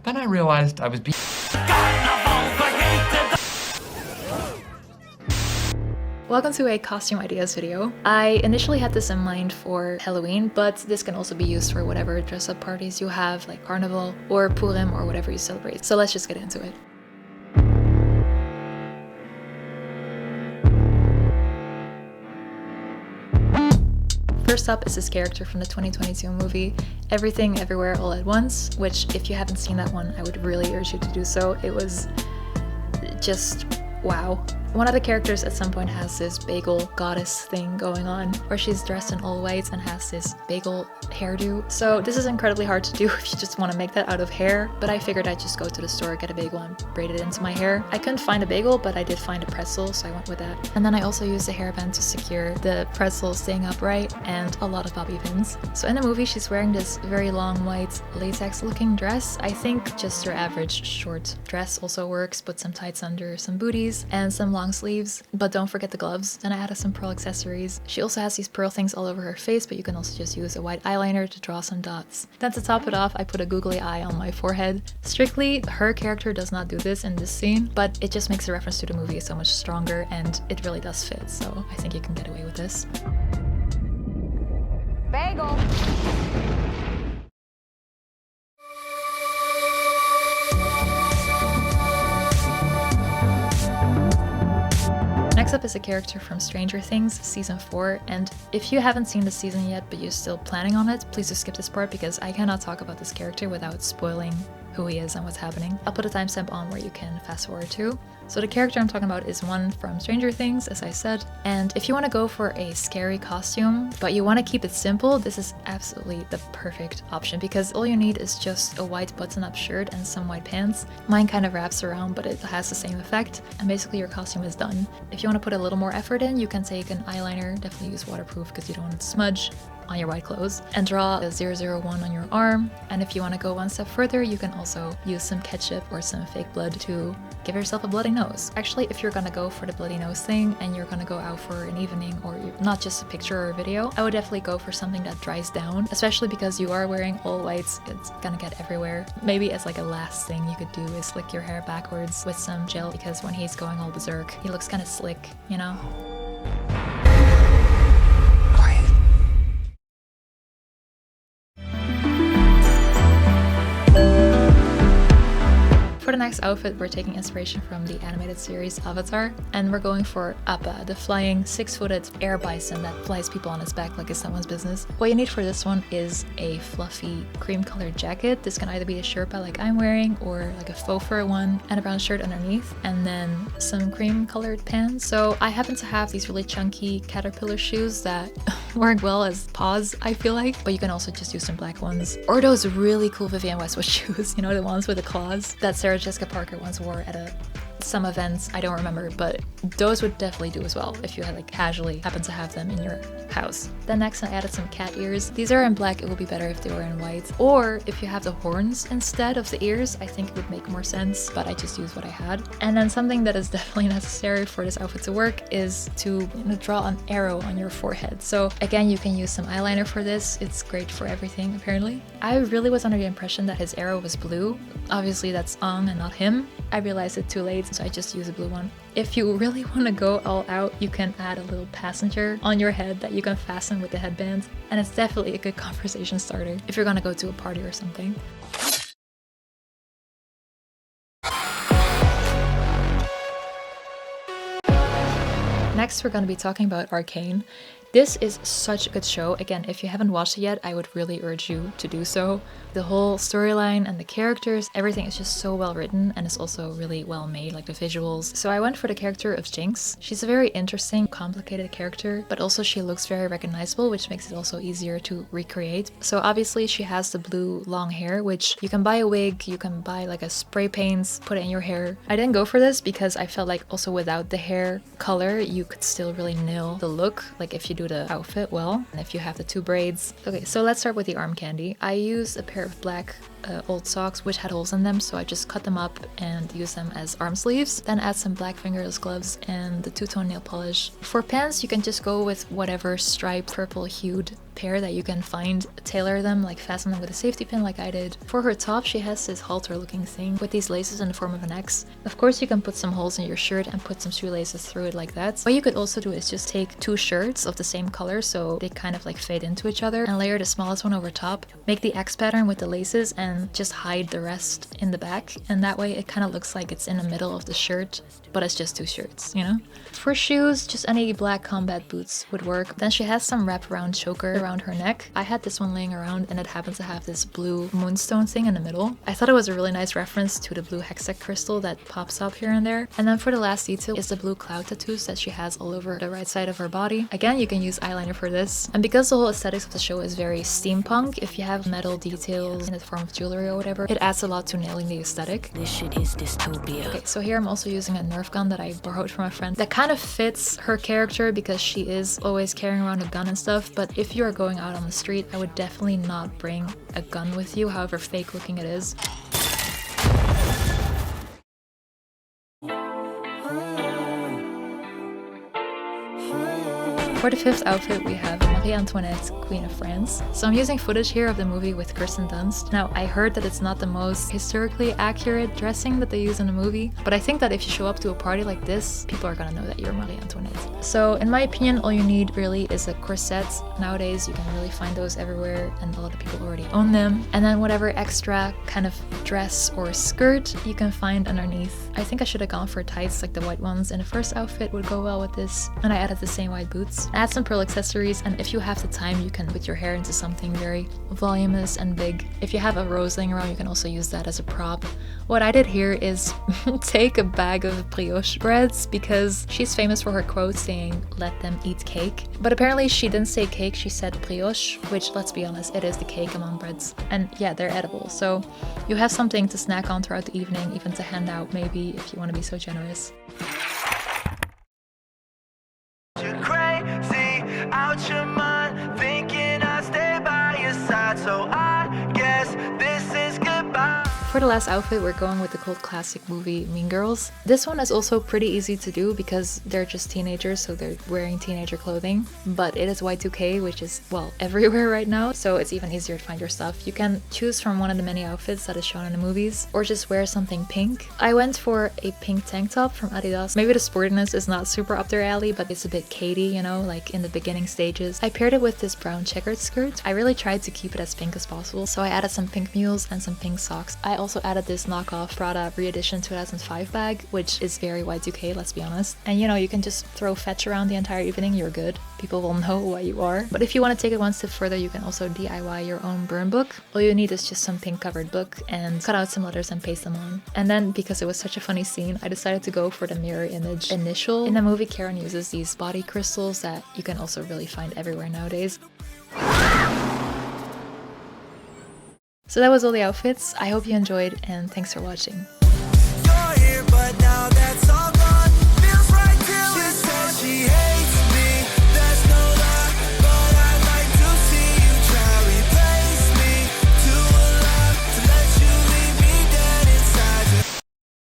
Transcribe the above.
Then I realized I was being Welcome to a costume ideas video. I initially had this in mind for Halloween, but this can also be used for whatever dress-up parties you have, like Carnaval or Purim or whatever you celebrate. So let's just get into it. First up is this character from the 2022 movie, Everything Everywhere All at Once, which if you haven't seen that one, I would really urge you to do so. It was just wow. One of the characters at some point has this Bagel Goddess thing going on, where she's dressed in all white and has this bagel hairdo. So this is incredibly hard to do if you just want to make that out of hair, but I figured I'd just go to the store, get a bagel and braid it into my hair. I couldn't find a bagel, but I did find a pretzel, so I went with that. And then I also used a hairband to secure the pretzel staying upright and a lot of bobby pins. So in the movie, she's wearing this very long white latex looking dress. I think just your average short dress also works, put some tights under, some booties, and some long sleeves, but don't forget the gloves. Then I added some pearl accessories. She also has these pearl things all over her face, but you can also just use a white eyeliner to draw some dots. Then to top it off, I put a googly eye on my forehead. Strictly, her character does not do this in this scene, but it just makes the reference to the movie so much stronger, and it really does fit, so I think you can get away with this. Bagel! Next up is a character from Stranger Things season 4, and if you haven't seen the season yet but you're still planning on it, please just skip this part because I cannot talk about this character without spoiling who he is and what's happening. I'll put a timestamp on where you can fast forward to. So the character I'm talking about is one from Stranger Things, as I said, and if you want to go for a scary costume, but you want to keep it simple, this is absolutely the perfect option because all you need is just a white button-up shirt and some white pants. Mine kind of wraps around, but it has the same effect, and basically your costume is done. If you want to put a little more effort in, you can take an eyeliner, definitely use waterproof because you don't want it to smudge on your white clothes, and draw a 001 on your arm. And if you want to go one step further, you can also use some ketchup or some fake blood to give yourself a bloody nose. Actually, if you're gonna go for the bloody nose thing and you're gonna go out for an evening or not just a picture or a video, I would definitely go for something that dries down, especially because you are wearing all whites, it's gonna get everywhere. Maybe as like a last thing you could do is slick your hair backwards with some gel, because when he's going all berserk, he looks kind of slick, you know? For the next outfit, we're taking inspiration from the animated series Avatar, and we're going for Appa, the flying 6-footed air bison that flies people on its back like it's someone's business. What you need for this one is a fluffy cream-colored jacket. This can either be a sherpa like I'm wearing or like a faux fur one, and a brown shirt underneath, and then some cream-colored pants. So I happen to have these really chunky caterpillar shoes that work well as paws, I feel like, but you can also just use some black ones. Or those really cool Vivienne Westwood shoes, you know, the ones with the claws that Sarah Jessica Parker once wore at some events, I don't remember, but those would definitely do as well if you had like casually happen to have them in your house. Then next I added some cat ears. These are in black, it would be better if they were in white. Or if you have the horns instead of the ears, I think it would make more sense, but I just used what I had. And then something that is definitely necessary for this outfit to work is to draw an arrow on your forehead. So again, you can use some eyeliner for this. It's great for everything, apparently. I really was under the impression that his arrow was blue. Obviously that's Ong and not him. I realized it too late, so I just used a blue one. If you really want to go all out, you can add a little passenger on your head that you can fasten with the headband, and it's definitely a good conversation starter if you're gonna go to a party or something. Next, we're going to be talking about Arcane. This is such a good show. Again, if you haven't watched it yet, I would really urge you to do so. The whole storyline and the characters, everything is just so well written, and it's also really well made, like the visuals. So I went for the character of Jinx. She's a very interesting, complicated character, but also she looks very recognizable, which makes it also easier to recreate. So obviously she has the blue long hair, which you can buy a wig, you can buy like a spray paint, put it in your hair. I didn't go for this because I felt like also without the hair color, you could still really nail the look, like if you do the outfit well, and if you have the 2 braids. Okay, so let's start with the arm candy. I used a pair of black old socks which had holes in them, so I just cut them up and used them as arm sleeves. Then add some black fingerless gloves and the 2-tone nail polish. For pants, you can just go with whatever striped purple hued pair that you can find, tailor them, like fasten them with a safety pin like I did. For her top, she has this halter looking thing with these laces in the form of an X. Of course, you can put some holes in your shirt and put some shoelaces through it like that. What you could also do is just take 2 shirts of the same color so they kind of like fade into each other and layer the smallest one over top. Make the X pattern with the laces and just hide the rest in the back, and that way it kind of looks like it's in the middle of the shirt, but it's just 2 shirts, you know? For shoes, just any black combat boots would work. Then she has some wraparound choker around her neck. I had this one laying around and it happens to have this blue moonstone thing in the middle. I thought it was a really nice reference to the blue hexac crystal that pops up here and there. And then for the last detail is the blue cloud tattoos that she has all over the right side of her body. Again, you can use eyeliner for this. And because the whole aesthetics of the show is very steampunk, if you have metal details in the form of jewelry or whatever, it adds a lot to nailing the aesthetic. This shit is dystopia. Okay, so here I'm also using a Nerf gun that I borrowed from a friend that kind of fits her character because she is always carrying around a gun and stuff, but if you are going out on the street, I would definitely not bring a gun with you, however fake looking it is. For the 5th outfit, we have Marie Antoinette, Queen of France. So I'm using footage here of the movie with Kirsten Dunst. Now, I heard that it's not the most historically accurate dressing that they use in the movie, but I think that if you show up to a party like this, people are gonna know that you're Marie Antoinette. So in my opinion, all you need really is a corset. Nowadays, you can really find those everywhere, and a lot of people already own them. And then whatever extra kind of dress or skirt you can find underneath. I think I should have gone for tights like the white ones in the first outfit would go well with this, and I added the same white boots. Add some pearl accessories, and if you have the time, you can put your hair into something very voluminous and big. If you have a rose laying around, you can also use that as a prop. What I did here is take a bag of brioche breads because she's famous for her quote saying, "Let them eat cake." But apparently she didn't say cake, she said brioche, which, let's be honest, it is the cake among breads. And yeah, they're edible, so you have something to snack on throughout the evening, even to hand out maybe if you want to be so generous. Out your mind, thinking I'll stay by your side, so I guess this is goodbye. For the last outfit, we're going with the cult classic movie Mean Girls. This one is also pretty easy to do because they're just teenagers, so they're wearing teenager clothing. But it is Y2K, which is, well, everywhere right now, so it's even easier to find your stuff. You can choose from one of the many outfits that is shown in the movies, or just wear something pink. I went for a pink tank top from Adidas. Maybe the sportiness is not super up their alley, but it's a bit Katy, you know, like in the beginning stages. I paired it with this brown checkered skirt. I really tried to keep it as pink as possible, so I added some pink mules and some pink socks. I also added this knockoff Prada re-edition 2005 bag, which is very Y2K, let's be honest. And you know, you can just throw fetch around the entire evening, you're good. People will know what you are. But if you want to take it one step further, you can also DIY your own burn book. All you need is just some pink covered book and cut out some letters and paste them on. And then, because it was such a funny scene, I decided to go for the mirror image initial. In the movie, Karen uses these body crystals that you can also really find everywhere nowadays. So that was all the outfits. I hope you enjoyed, and thanks for watching.